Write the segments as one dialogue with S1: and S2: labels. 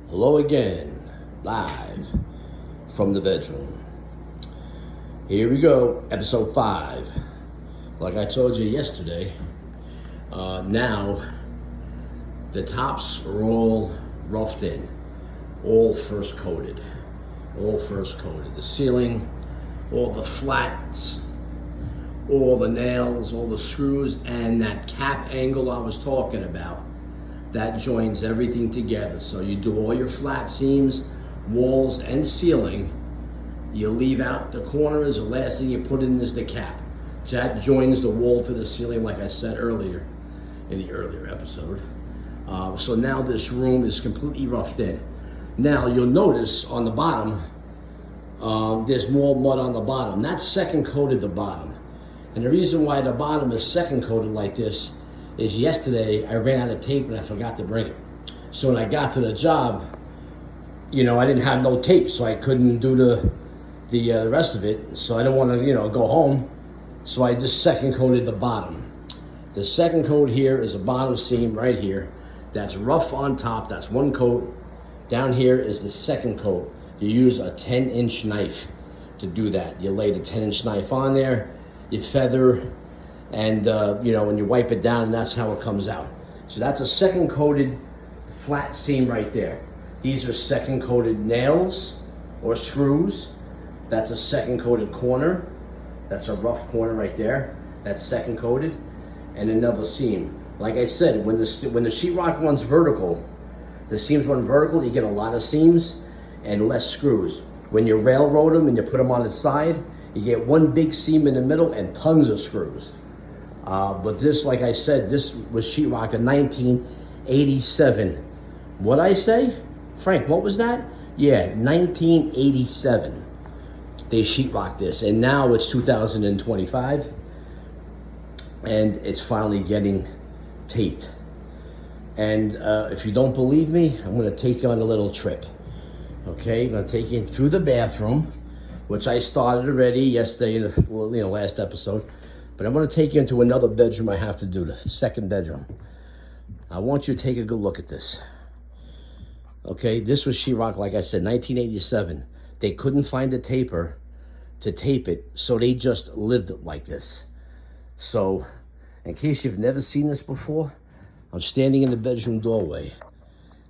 S1: Hello again, live from the bedroom. Here we go, episode 5. Like I told you yesterday, now the tops are all roughed in, all first coated. The ceiling, all the flats, all the nails, all the screws, and that cap angle I was talking about. That joins everything together. So you do all your flat seams, walls, and ceiling. You leave out the corners. The last thing you put in is the cap. That joins the wall to the ceiling, like I said earlier in the earlier episode. So now this room is completely roughed in. Now you'll notice on the bottom, there's more mud on the bottom. That's second coated the bottom. And the reason why the bottom is second coated like this is yesterday I ran out of tape and I forgot to bring it. So when I got to the job, I didn't have no tape, so I couldn't do the rest of it. So I didn't want to, go home. So I just second coated the bottom. The second coat here is a bottom seam right here. That's rough on top. That's one coat. Down here is the second coat. You use a 10-inch knife to do that. You lay the 10-inch knife on there. You feather. And, when you wipe it down, that's how it comes out. So that's a second coated flat seam right there. These are second coated nails or screws. That's a second coated corner. That's a rough corner right there. That's second coated. And another seam. Like I said, when the sheetrock runs vertical, the seams run vertical, you get a lot of seams and less screws. When you railroad them and you put them on the side, you get one big seam in the middle and tons of screws. But this, like I said, this was sheetrock in 1987. What'd I say? Frank, what was that? Yeah, 1987. They sheetrocked this, and now it's 2025, and it's finally getting taped. And if you don't believe me, I'm going to take you on a little trip. Okay, I'm going to take you through the bathroom, which I started already yesterday in the last episode. But I'm going to take you into another bedroom I have to do, the second bedroom. I want you to take a good look at this. Okay, this was sheetrock, like I said, 1987. They couldn't find a taper to tape it, so they just lived it like this. So, in case you've never seen this before, I'm standing in the bedroom doorway.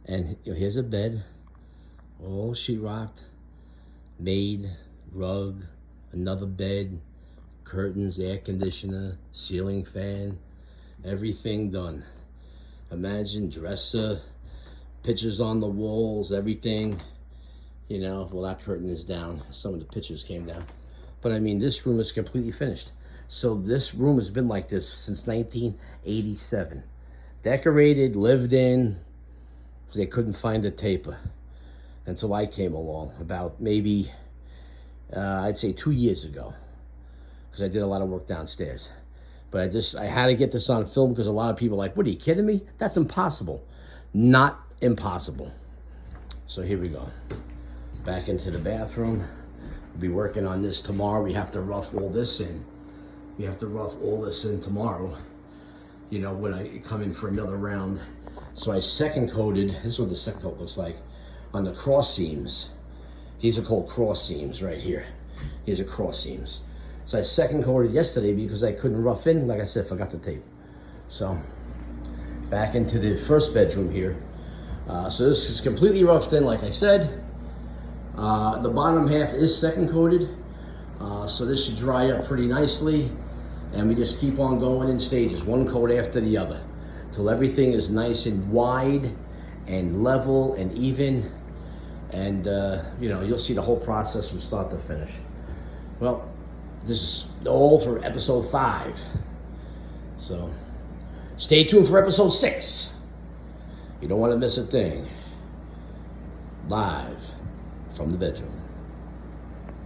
S1: And here's a bed, all sheetrocked, made, rug, another bed, curtains, air conditioner, ceiling fan, everything done. Imagine dresser, pictures on the walls, everything. Well, that curtain is down. Some of the pictures came down. But I mean, this room is completely finished. So this room has been like this since 1987. Decorated, lived in, because they couldn't find a taper until I came along about maybe, I'd say 2 years ago. Because I did a lot of work downstairs. But I had to get this on film because a lot of people are like, what, are you kidding me? That's impossible. Not impossible. So here we go. Back into the bathroom. We'll be working on this tomorrow. We have to rough all this in. Tomorrow. When I come in for another round. So I second coated, this is what the second coat looks like, on the cross seams. These are called cross seams right here. These are cross seams. So I second coated yesterday because I couldn't rough in. Like I said, forgot the tape. So back into the first bedroom here. So this is completely roughed in, like I said. The bottom half is second coated. So this should dry up pretty nicely. And we just keep on going in stages, one coat after the other, till everything is nice and wide and level and even. And, you'll see the whole process from start to finish. Well, this is all for episode 5. So stay tuned for episode 6. You don't want to miss a thing. Live from the bedroom.